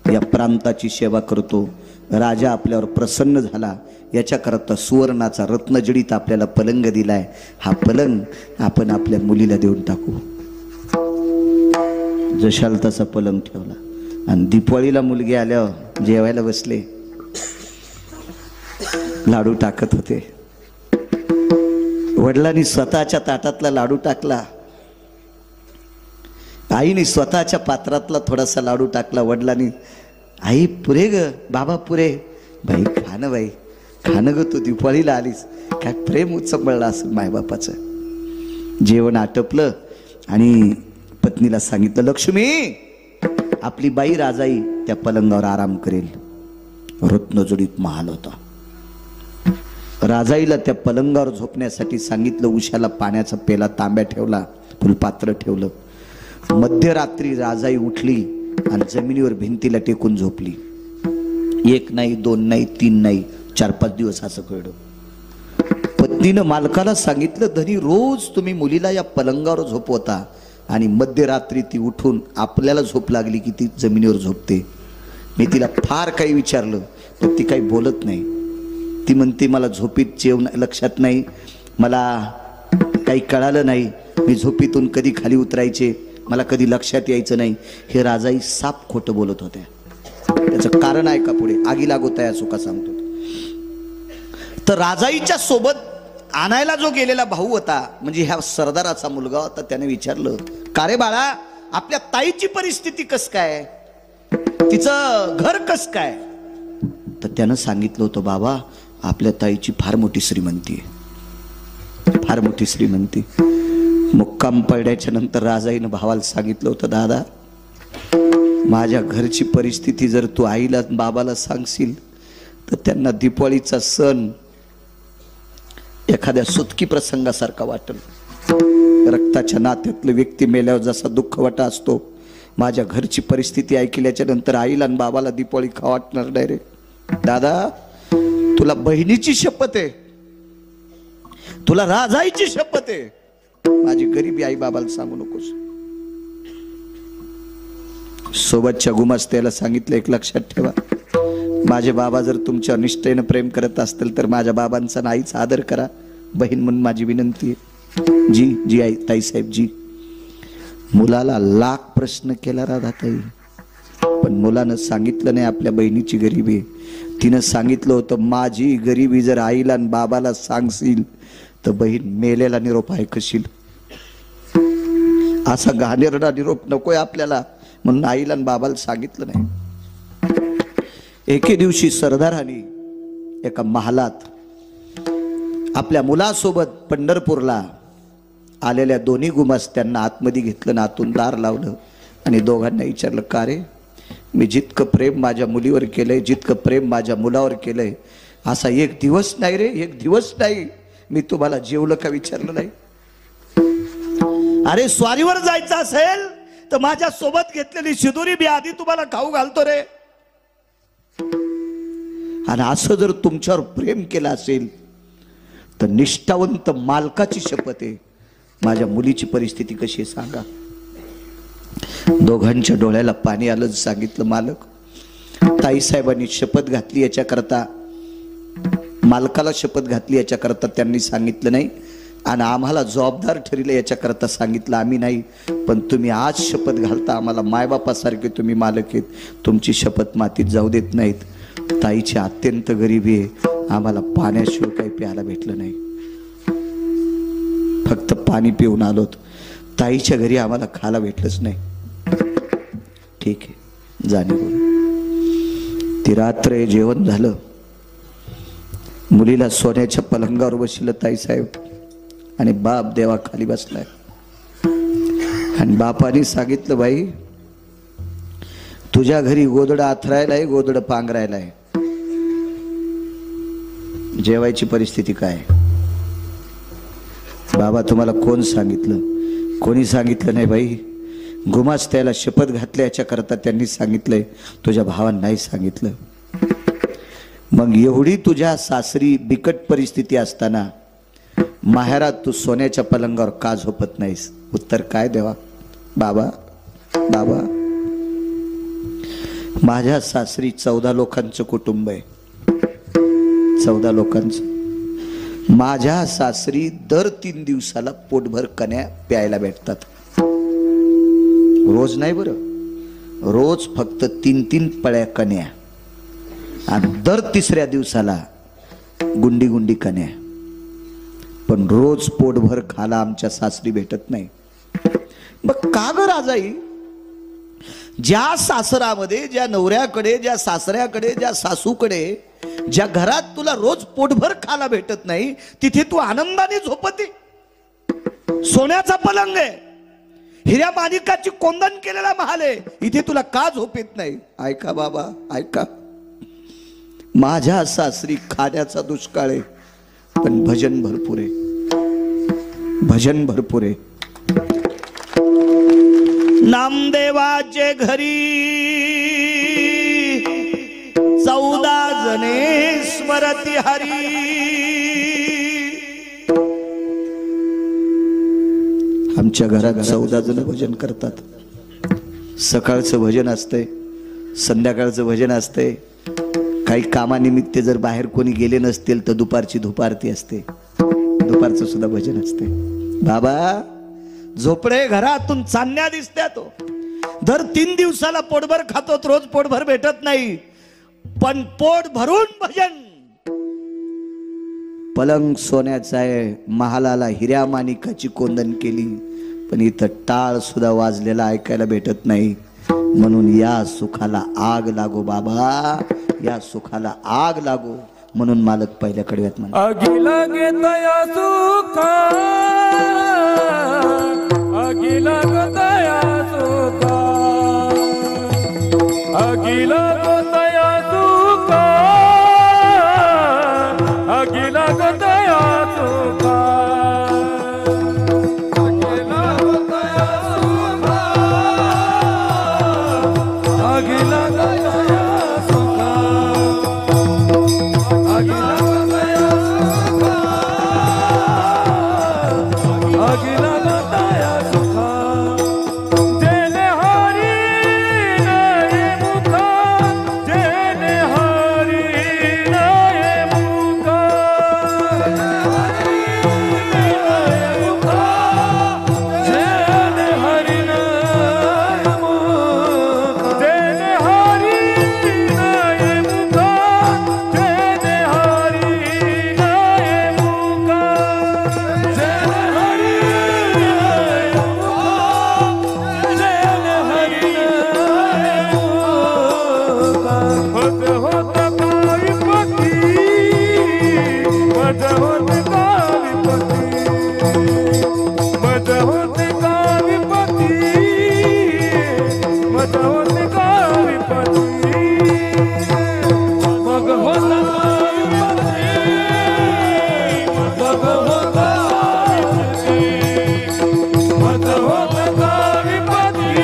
या प्रांताची सेवा करतो. राजा आपल्यावर प्रसन्न झाला. याच्याकरता सुवर्णाचा रत्नजडीत आपल्याला पलंग दिलाय. हा पलंग आपण आपल्या मुलीला देऊन टाकू. जशाल तसा पलंग ठेवला. आणि दिवाळीला मुलगी आल्यावर जेवायला बसले. लाडू टाकत होते. वडिलांनी स्वतःच्या ताटातला लाडू टाकला. आईने स्वतःच्या पात्रातला थोडासा लाडू टाकला. वडिलांनी, आई पुरे ग, बाबा पुरे. बाई खाणं, बाई खाणं ग, तू दिवाळीला आलीस. काय प्रेम उचंबळला असं मायबापाचं. जेवण आटपलं आणि पत्नीला सांगितलं, लक्ष्मी आपली बाई राजाई त्या पलंगावर आराम करेल. रत्नजडीत महाल होता. राजाईला त्या पलंगावर झोपण्यासाठी सांगितलं. उशाला पाण्याचा पेला, तांब्या ठेवला, फुलपात्र ठेवलं. मध्यरात्री राजाई उठली आणि जमिनीवर भिंतीला टेकून झोपली. 1 नाही, 2 नाही, 3 नाही, 4-5 दिवस असं कळलं. पत्नीनं मालकाला सांगितलं, धनी रोज तुम्ही मुलीला या पलंगावर झोपवता, आणि मध्यरात्री ती उठून आपल्याला झोप लागली की ती जमिनीवर झोपते. मी तिला फार काही विचारलं पण ती काही बोलत नाही. ती म्हणते मला झोपीत जेवण लक्षात नाही, मला काही कळालं नाही, मी झोपीतून कधी खाली उतरायचे मला कधी लक्षात यायचं नाही. हे राजाई साप खोटं बोलत होत्या. त्याचं कारण आहे का पुढे आगी लागोत आहे असो का सांगतो. तर राजाईच्या सोबत आणायला जो गेलेला भाऊ होता म्हणजे ह्या सरदाराचा मुलगा होता, त्याने विचारलं का रे बाळा आपल्या ताईची परिस्थिती कस काय, तिचं घर कस काय. तर त्यानं सांगितलं होतं बाबा आपल्या ताईची फार मोठी श्रीमंती आहे, फार मोठी श्रीमंती. मुक्काम पडल्याच्या नंतर राजाईनं भावाला सांगितलं होतं दादा माझ्या घरची परिस्थिती जर तू आईला बाबाला सांगशील तर त्यांना दिवाळीचा सण एखाद्या सुतकी प्रसंगासारखा वाटेल. रक्ताच्या नात्यातले व्यक्ती मेल्यावर जसा दुःख वाटा असतो माझ्या घरची परिस्थिती ऐकल्याच्या नंतर आईला आणि बाबाला दिवाळी खा वाटणार नाही रे. दादा तुला बहिणीची शपथ आहे, तुला राजाईची शपथ आहे, माझी गरिबी आई बाबाला सांगू नकोस. सोबतच्या गुमास्त्याला सांगितलं एक लक्षात ठेवा माझे बाबा जर तुमच्या निष्ठेनं प्रेम करत असतील तर माझ्या बाबांचा नाहीच आदर करा. बहीण म्हणून माझी विनंती आहे. जी जी आई ताईसाहेब जी. मुलाला लाख प्रश्न केला राधाताई पण मुलानं सांगितलं नाही आपल्या बहिणीची गरिबी. तिनं सांगितलं होतं माझी गरिबी जर आईला आणि बाबाला सांगशील तर बहीण मेलेला निरोप ऐकशील. असा घाणेरडा निरोप नकोय आपल्याला म्हणून आईला आणि बाबाला सांगितलं नाही. एके दिवशी सरदारांनी एका महालात आपल्या मुलासोबत पंढरपूरला आलेल्या दोन्ही गुमास्त्यांना आतमध्ये घेतलं, आतून दार लावलं आणि दोघांना विचारलं का रे मी जितकं प्रेम माझ्या मुलीवर केलंय जितकं प्रेम माझ्या मुलावर केलंय असा एक दिवस नाही रे, एक दिवस नाही मी तुम्हाला जेवलं का विचारलं नाही. अरे स्वारीवर जायचं असेल तर माझ्या सोबत घेतलेली शिदोरी बी आधी तुम्हाला खाऊ घालतो रे. आणि असं जर तुमच्यावर प्रेम केलं असेल तर निष्ठावंत मालकाची शपथ आहे माझ्या मुलीची परिस्थिती कशी आहे सांगा. दोघांच्या डोळ्याला पाणी आलं. सांगितलं मालक ताईसाहेबांनी शपथ घातली याच्याकरता, मालकाला शपथ घातली याच्याकरता त्यांनी सांगितलं नाही आणि आम्हाला जबाबदार ठरले याच्याकरता सांगितलं आम्ही नाही. पण तुम्ही आज शपथ घालता आम्हाला मायबापासारखे तुम्ही मालक आहेत, तुमची शपथ मातीत जाऊ देत नाहीत. ताईची अत्यंत गरिबी आहे, आम्हाला पाण्याशिवाय काही प्यायला भेटलं नाही, फक्त पाणी पिऊन आलोत, ताईच्या घरी आम्हाला खायला भेटलंच नाही. ठीक आहे जाणे. ती रात्र जेवण झालं, मुलीला सोन्याच्या पलंगावर बसलं ताईसाहेब आणि बाप देवा खाली बसलाय. आणि बापाने सांगितलं बाई तुझ्या घरी गोदड आथरायलाय, गोदड पांघरायलाय, जेवायची परिस्थिती काय. बाबा तुम्हाला कोण सांगितलं. कोणी सांगितलं नाही बाई, गुमास्त्याला शपथ घातल्याच्या करता त्यांनी सांगितलंय, तुझ्या भावानं नाही सांगितलं. मग एवढी तुझ्या सासरी बिकट परिस्थिती असताना माहेरात तू सोन्याच्या पलंगावर का झोपत नाहीस. उत्तर काय देवा. बाबा बाबा माझ्या सासरी 14 लोकांचं कुटुंब आहे, 14 लोकांचं. माझ्या सासरी दर 3 दिवसाला पोटभर कन्या प्यायला भेटतात. रोज नाही बरं, रोज फक्त 3-3 पळ्या कन्या आणि दर 3ऱ्या दिवसाला गुंडी गुंडी कन्या. पण रोज पोटभर खाला आमच्या सासरी भेटत नाही. मग का ग राजाई, ज्या सासरामध्ये ज्या नवऱ्याकडे ज्या सासऱ्याकडे ज्या सासूकडे ज्या घरात तुला रोज पोटभर खाला भेटत नाही तिथे तू आनंदाने झोपते. सोन्याचा पलंग आहे, हिऱ्या माणिकाची कोंदण केलेला महाल आहे, इथे तुला का झोप येत नाही. ऐका बाबा ऐका, माझ्या सासरी खाण्याचा दुष्काळ आहे पण भजन भरपूर आहे, भजन भरपूर आहे. नामदेवाचे घरी 14 जणे स्मरती हरी. आमच्या घरात 14 जण भजन करतात. सकाळचं भजन असतंय, संध्याकाळचं भजन असतंय. काही कामानिमित्त जर बाहेर कोणी गेले नसतील तर दुपारची धुपारती असते, दुपारचं सुद्धा भजन असते. बाबा झोपडे घरातून चांदण्या दिसत्या. तो दर 3 दिवसाला पोटभर खातो, रोज पोटभर भेटत नाही, पण पोट भरून भजन. पलंग सोन्याचा आहे, महालाला हिऱ्या माणिकाची कोंदण केली, पण इथं टाळ सुद्धा वाजलेला ऐकायला भेटत नाही. म्हणून या सुखाला आग लागो बाबा, या सुखाला आग लागो. म्हणून मालक पहिल्या कडव्यात म्हणा, अगिला घेतया सुखा, अगिला घेतया सुखा, अगिला घेतया सुखा, अगिला घेतया सुखा, अगिला घेतया सुखा, अगिला घेतया सुखा, अगिला घेतया सुखा. जेने हरी नये मुखा, जेने हरी नये मुखा, नये मुखा, जेने हरी नये मुखा, जेने हरी नये मुखा, जेने हरी नये मुखा, जेने हरी नये मुखा, जेने हरी नये मुखा. होत होत काळीपती, मज होत काळीपती, मज होत काळीपती, मज होत काळीपती, मग होत काळीपती, मग होत काळीपती, मग होत काळीपती,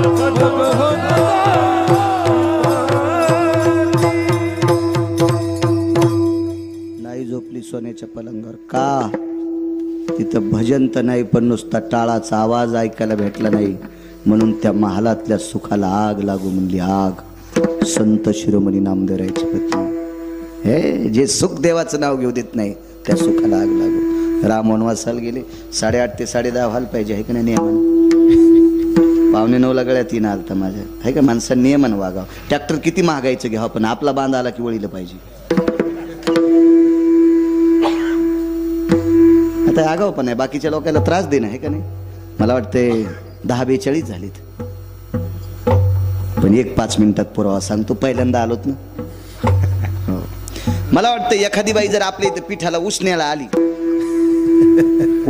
मग होत नाही झोपली सोन्याच्या पलंगावर का? तिथं भजन तर नाही, पण नुसता टाळाचा आवाज ऐकायला भेटला नाही. म्हणून त्या महालातल्या सुखाला आग लागू म्हणली आग. संत शिरोमणी नामदेवरायची पत्नी, हे जे सुख देवाचं नाव घेऊ देत नाही त्या सुखाला आग लागू. राम वनवासाला गेले, 8:30 ते 10:30 व्हायला पाहिजे, आहे का नाही नियमन? 8:45 गळ्यात येणं आलता माझ्या, आहे का? माणसानं नियमन वागावं. ट्रॅक्टर किती महागायचं घ्यावं, पण आपला बांध आला की वळीला पाहिजे. आता आगाव पण आहे, बाकीच्या लोकांना त्रास देणं, आहे का नाही? मला वाटते 10:42 झालीत, पण 5 मिनिटात पुरावा सांगतो. पहिल्यांदा आलोत ना. हो. मला वाटतं एखादी बाई जर आपल्या इथं पिठाला उसण्याला आली,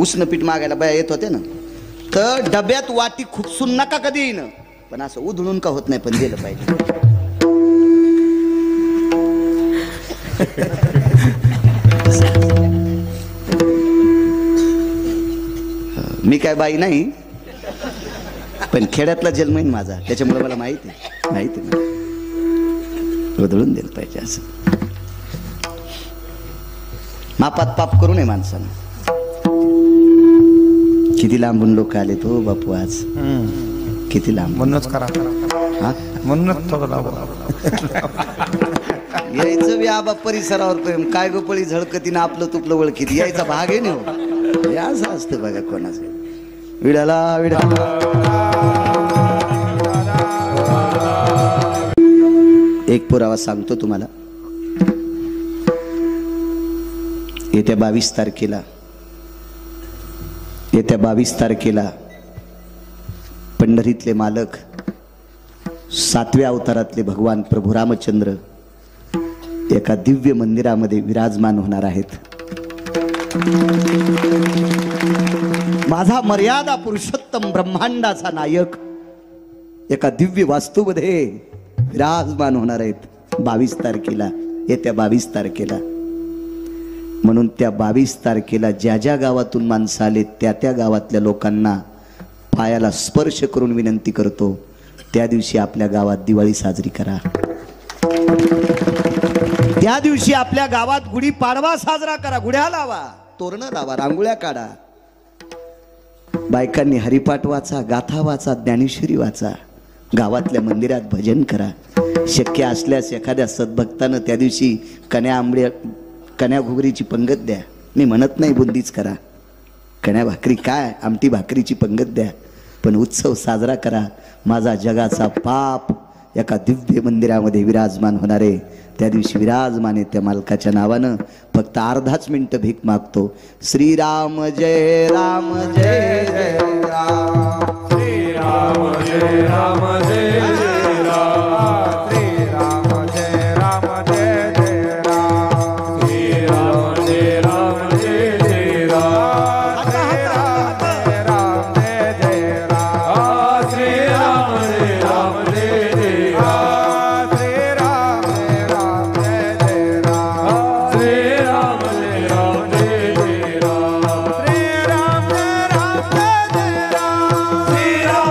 उष्ण पीठ मागायला बाया येत होते ना, तर डब्यात वाटी खुपसून नका कधी येणं, पण असं उधळून का होत नाही, पण दिलं पाहिजे. मी काय बाई नाही, पण खेड्यातला जन्म आहे माझा, त्याच्यामुळे मला माहिती आहे बदलून दिलं पाहिजे. असं मापात पाप करू नये माणसानं. किती लांबून लोक आले तो बापू आज, किती लांब. म्हणूनच करा, हा म्हणूनच थोडं लावा. यायचं बी आबा परिसरावर प्रेम, काय गोपळी झळकतीनं आपलं तुपलं ओळखीत यायचा भाग आहे ना. हे असं असतं बघा कोणाचं. विडाला विडाला एक पुरावा सांगतो तुम्हाला. येत्या 22 तारखेला पंढरीतले मालक, 7व्या अवतारातले भगवान प्रभू रामचंद्र एका दिव्य मंदिरामध्ये विराजमान होणार आहेत. माझा मर्यादा पुरुषोत्तम ब्रह्मांडाचा नायक एका दिव्य वास्तूमध्ये विराजमान होणार आहेत 22 तारखेला, येत्या 22 तारखेला. म्हणून त्या 22 तारखेला ज्या ज्या गावातून माणसं आले त्या गावातल्या लोकांना पायाला स्पर्श करून विनंती करतो, त्या दिवशी आपल्या गावात दिवाळी साजरी करा. त्या दिवशी आपल्या गावात गुढीपाडवा साजरा करा. गुढ्या लावा, तोरणं लावा, रांगोळ्या काढा. बायकांनी हरिपाठ वाचा, गाथा वाचा, ज्ञानेश्वरी वाचा, गावातल्या मंदिरात भजन करा. शक्य असल्यास एखाद्या सद्भक्तानं त्या दिवशी कण्या घुगरीची पंगत द्या. मी म्हणत नाही बुंदीच करा, कण्या भाकरी काय, आमटी भाकरीची पंगत द्या, पण उत्सव साजरा करा. माझा जगाचा पाप एका दिव्य मंदिरामध्ये विराजमान होणार आहे. त्या दिवशी विराजमान आहे त्या मालकाच्या नावानं फक्त अर्धाच मिनिट भीक मागतो. श्रीराम जय राम जय जय राम, श्रीराम जय राम जय जय राम, श्रीराम जय राम जय जय राम, श्रीराम जय राम जय जय राम, श्रीराम जय जय राम, श्रीराम जय राम जय जय राम, श्रीराम जय राम जय जय राम, श्रीराम जय राम जय जय राम, श्रीराम जय राम जय जय राम, श्रीराम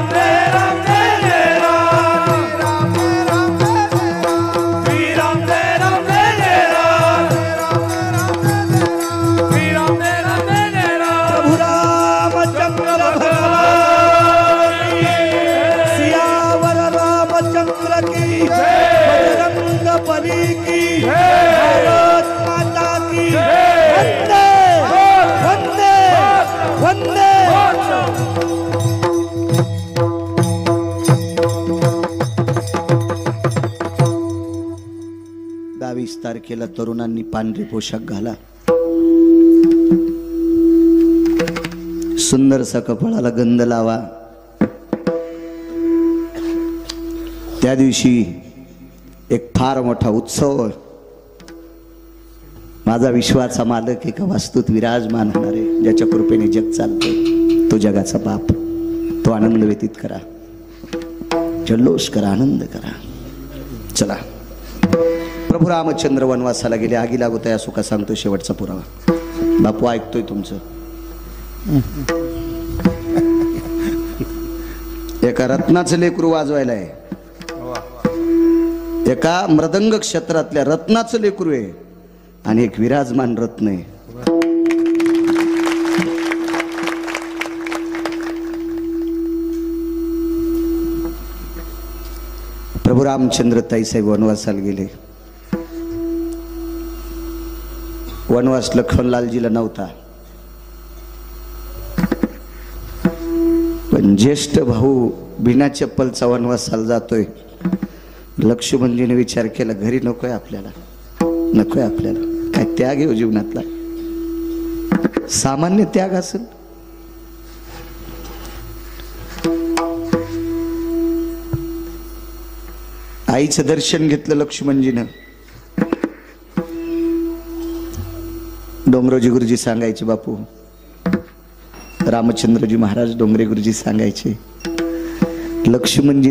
जय राम जय जय राम, श्रीराम जय राम जय जय राम, श्रीराम जय राम जय जय राम, प्रभु रामचंद्र भगवान की, सियावर रामचंद्र की, बजरंग बली की, भारत माता की, वंदे वंदे वंदे. बावीस तारखेला तरुणांनी पांढरे पोशाख घाला, सुंदरसा कपाळाला गंध लावा. त्या दिवशी एक फार मोठा उत्सव माझा विश्वाचा मालक एका वास्तूत विराजमान होणार आहे. ज्याच्या कृपेने जग चालतं तो जगाचा बाप. तो आनंद व्यतीत करा, जल्लोष करा, आनंद करा. चला, प्रभू रामचंद्र वनवासाला गेले. आगी लागू या सुखा सांगतो शेवटचा पुरावा. बापू ऐकतोय तुमचं. एका रत्नाचं लेकरू वाजवायला आहे, एका मृदंग क्षेत्रातल्या रत्नाचं लेकरू आहे आणि एक विराजमान रत्न आहे. प्रभू रामचंद्र ताईसाहेब वनवासाला गेले. वनवास लखनलालजीला नव्हता, पण ज्येष्ठ भाऊ बिना चप्पलचा वनवासाला जातोय. लक्ष्मणजीने विचार केला, घरी नकोय आपल्याला, नकोय आपल्याला. काय त्याग आहे जीवनातला, सामान्य त्याग असेल. आईचं दर्शन घेतलं लक्ष्मणजीनं. डोंगरोजी गुरुजी सांगायचे, बापू रामचंद्रजी महाराज डोंगरे गुरुजी सांगायचे, लक्ष्मणजी